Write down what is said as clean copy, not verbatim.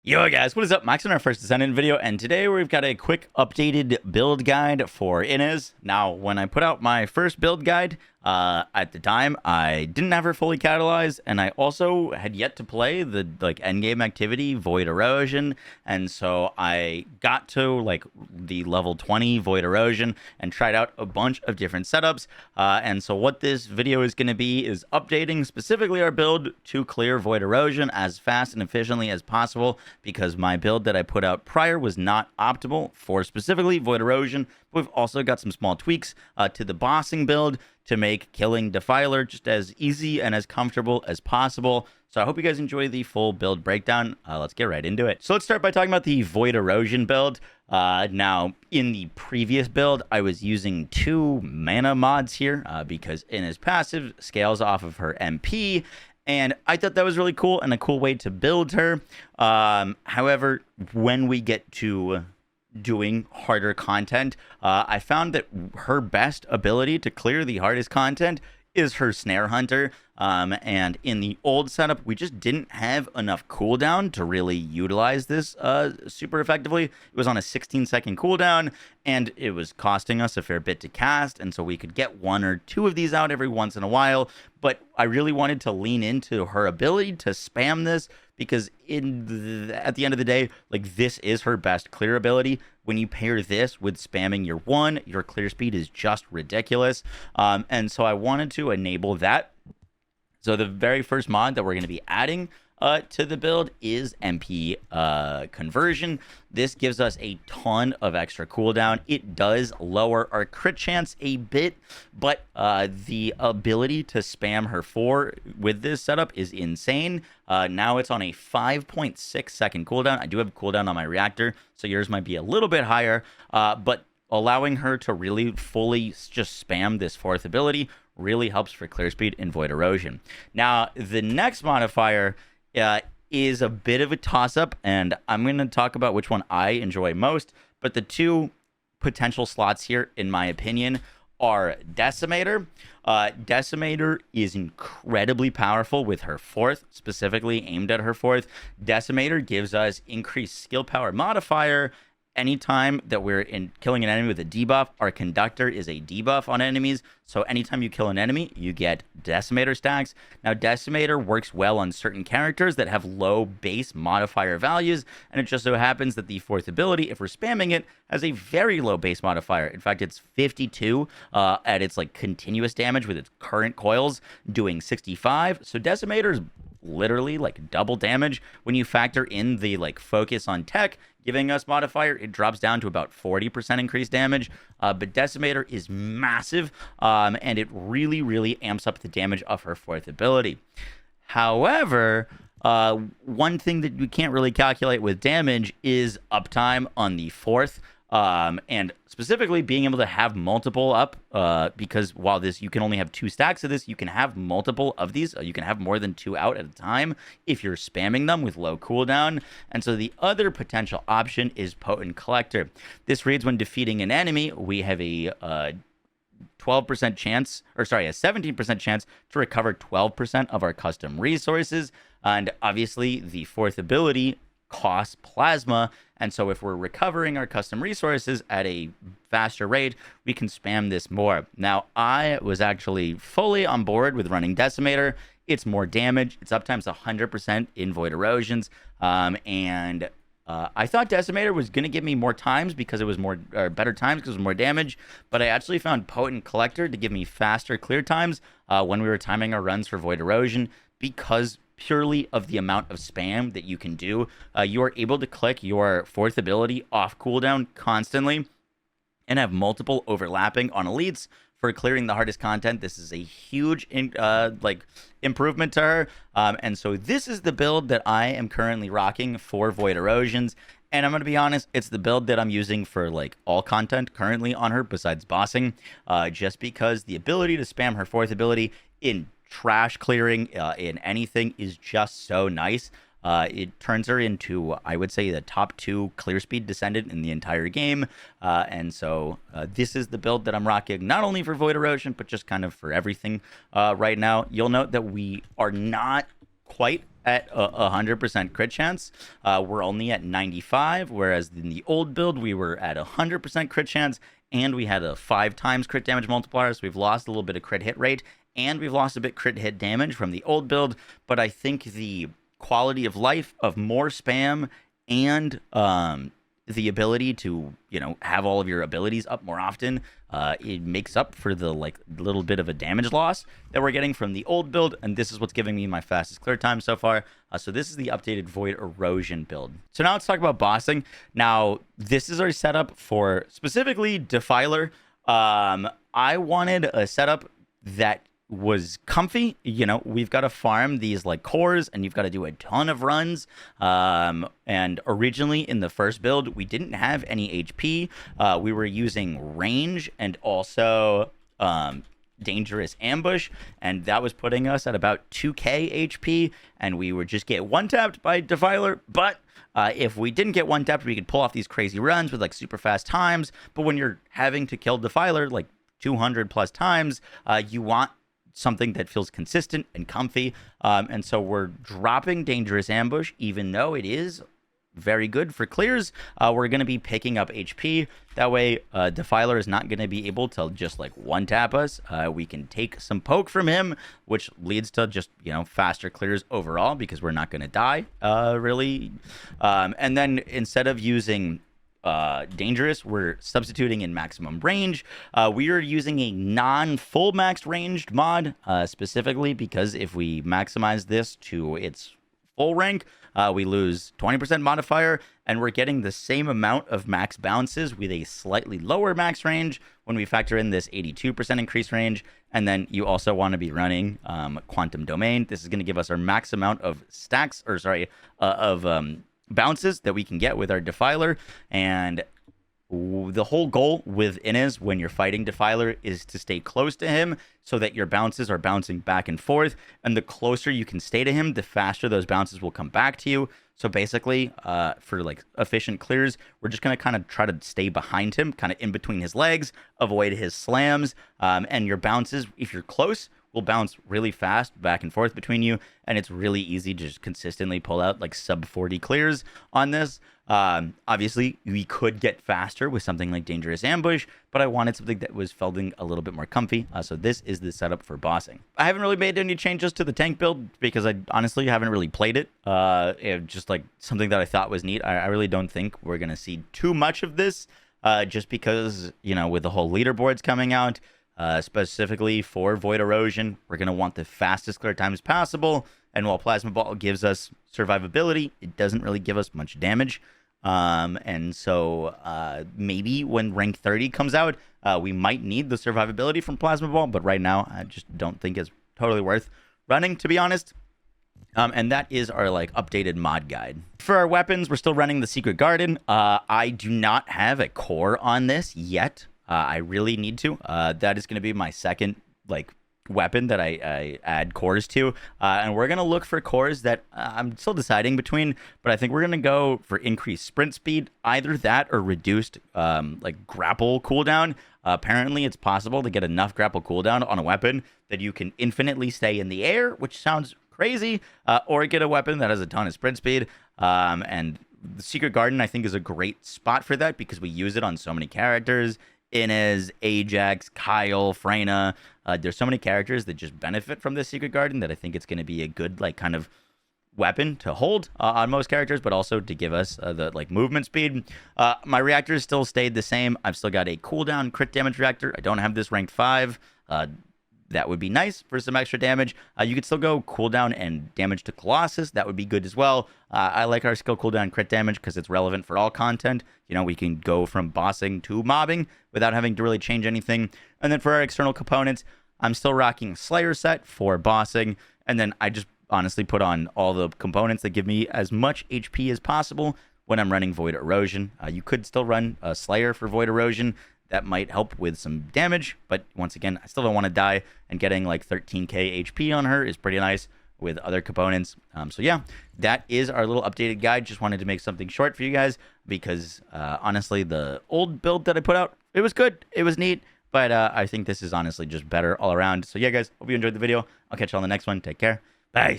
Yo guys, what is up? Max on our first Descendant video, and today we've got a quick updated build guide for Ines. Now, when I put out my first build guide, at the time, I didn't have her fully catalyzed, and I also had yet to play the endgame activity, Void Erosion, and so I got to the level 20 Void Erosion and tried out a bunch of different setups. And so what this video is going to be is updating specifically our build to clear Void Erosion as fast and efficiently as possible, because my build that I put out prior was not optimal for specifically Void Erosion. We've also got some small tweaks to the bossing build to make killing Defiler just as easy and as comfortable as possible. So I hope you guys enjoy the full build breakdown. Let's get right into it. So let's start by talking about the Void Erosion build. Now, in the previous build, I was using 2 mana mods here because Ines passive scales off of her MP, and I thought that was really cool and a cool way to build her. However, when we get to doing harder content, I found that her best ability to clear the hardest content is her Snare Hunter. And in the old setup, we just didn't have enough cooldown to really utilize this super effectively. It was on a 16-second cooldown, and it was costing us a fair bit to cast, and so we could get 1 or 2 of these out every once in a while. But I really wanted to lean into her ability to spam this, because at the end of the day, this is her best clear ability. When you pair this with spamming your 1, your clear speed is just ridiculous. And so I wanted to enable that. So the very first mod that we're going to be adding to the build is MP conversion. This gives us a ton of extra cooldown. It does lower our crit chance a bit, but the ability to spam her 4 with this setup is insane. Now it's on a 5.6 second cooldown. I do have a cooldown on my reactor, so yours might be a little bit higher, but allowing her to really fully just spam this 4th ability really helps for clear speed in Void Erosion. Now, the next modifier is a bit of a toss-up, and I'm going to talk about which one I enjoy most, but the 2 potential slots here, in my opinion, are Decimator. Decimator is incredibly powerful with her 4th, specifically aimed at her 4th. Decimator gives us increased skill power modifier. Anytime that we're killing an enemy with a debuff, our conductor is a debuff on enemies. So anytime you kill an enemy, you get Decimator stacks. Now, Decimator works well on certain characters that have low base modifier values, and it just so happens that the 4th ability, if we're spamming it, has a very low base modifier. In fact, it's 52 at its continuous damage, with its current coils doing 65. So Decimator is literally double damage. When you factor in the focus on tech giving us modifier, it drops down to about 40% increased damage. But Decimator is massive, and it really amps up the damage of her 4th ability. However, one thing that we can't really calculate with damage is uptime on the 4th. And specifically being able to have multiple up, because while you can only have 2 stacks of this, you can have multiple of these. You can have more than 2 out at a time if you're spamming them with low cooldown. And so the other potential option is Potent Collector. This reads, when defeating an enemy, we have a 12% chance, or sorry, a 17% chance to recover 12% of our custom resources. And obviously the 4th ability costs plasma, and so if we're recovering our custom resources at a faster rate, we can spam this more. Now, I was actually fully on board with running Decimator. It's more damage. Its uptime's 100% in Void Erosions, and I thought Decimator was going to give me more times because it was better times because it was more damage, but I actually found Potent Collector to give me faster clear times when we were timing our runs for Void Erosion, because purely of the amount of spam that you can do. You are able to click your 4th ability off cooldown constantly and have multiple overlapping on elites for clearing the hardest content. This is a huge improvement to her. And so this is the build that I am currently rocking for Void Erosions. And I'm going to be honest, it's the build that I'm using for all content currently on her besides bossing, just because the ability to spam her 4th ability in trash clearing in anything is just so nice. It turns her into, I would say, the top 2 clear speed Descendant in the entire game. And so this is the build that I'm rocking, not only for Void Erosion, but just kind of for everything right now. You'll note that we are not quite at 100% crit chance. We're only at 95, whereas in the old build, we were at 100% crit chance, and we had a 5 times crit damage multiplier, so we've lost a little bit of crit hit rate, and we've lost a bit crit hit damage from the old build, but I think the quality of life of more spam and the ability to, have all of your abilities up more often, it makes up for the little bit of a damage loss that we're getting from the old build, and this is what's giving me my fastest clear time so far. So this is the updated Void Erosion build. So now let's talk about bossing. Now, this is our setup for specifically Defiler. I wanted a setup that was comfy. We've got to farm these cores, and you've got to do a ton of runs. And originally in the first build, we didn't have any HP. We were using range and also dangerous ambush, and that was putting us at about 2k HP, and we would just get one-tapped by Defiler. But if we didn't get one-tapped, we could pull off these crazy runs with super fast times. But when you're having to kill Defiler 200 plus times, you want something that feels consistent and comfy, and so we're dropping dangerous ambush, even though it is very good for clears. We're going to be picking up HP. That way Defiler is not going to be able to just one tap us. We can take some poke from him, which leads to just faster clears overall, because we're not going to die really. And then instead of using dangerous, we're substituting in maximum range. We are using a non-full maxed ranged mod, specifically because if we maximize this to its full rank, we lose 20% modifier, and we're getting the same amount of max bounces with a slightly lower max range when we factor in this 82% increased range. And then you also want to be running quantum domain. This is going to give us our max amount of stacks, or sorry, bounces that we can get with our Defiler. And the whole goal with Ines when you're fighting Defiler is to stay close to him so that your bounces are bouncing back and forth, and the closer you can stay to him, the faster those bounces will come back to you. So basically, for efficient clears, we're just going to kind of try to stay behind him, kind of in between his legs, avoid his slams, and your bounces, if you're close, will bounce really fast back and forth between you, and it's really easy to just consistently pull out sub 40 clears on this. Obviously, we could get faster with something like Dangerous Ambush, but I wanted something that was feeling a little bit more comfy, so this is the setup for bossing. I haven't really made any changes to the tank build because I honestly haven't really played it. Just something that I thought was neat. I really don't think we're going to see too much of this, just because, with the whole leaderboards coming out, specifically for Void Erosion, we're going to want the fastest clear times possible, and while Plasma Ball gives us survivability, it doesn't really give us much damage. And so maybe when rank 30 comes out, we might need the survivability from Plasma Ball, but right now I just don't think it's totally worth running, to be honest. And that is our updated mod guide. For our weapons, we're still running the Secret Garden. I do not have a core on this yet. I really need to. That is going to be my second weapon that I add cores to, and we're going to look for cores that I'm still deciding between, but I think we're going to go for increased sprint speed, either that or reduced grapple cooldown. Apparently it's possible to get enough grapple cooldown on a weapon that you can infinitely stay in the air, which sounds crazy, or get a weapon that has a ton of sprint speed. And the Secret Garden, I think, is a great spot for that because we use it on so many characters. Ines, Ajax, Kyle, Freyna. There's so many characters that just benefit from this Secret Garden that I think it's going to be a good kind of weapon to hold on most characters, but also to give us the movement speed. My reactors still stayed the same. I've still got a cooldown crit damage reactor. I don't have this ranked 5. That would be nice for some extra damage. You could still go cooldown and damage to Colossus. That would be good as well. I like our skill cooldown crit damage because it's relevant for all content. We can go from bossing to mobbing without having to really change anything. And then for our external components, I'm still rocking Slayer set for bossing. And then I just honestly put on all the components that give me as much HP as possible when I'm running Void Erosion. You could still run a Slayer for Void Erosion. That might help with some damage, but once again, I still don't want to die, and getting 13k HP on her is pretty nice with other components. So yeah, that is our little updated guide. Just wanted to make something short for you guys because honestly, the old build that I put out, it was good, it was neat, but I think this is honestly just better all around. So yeah, guys, hope you enjoyed the video. I'll catch you on the next one. Take care. Bye.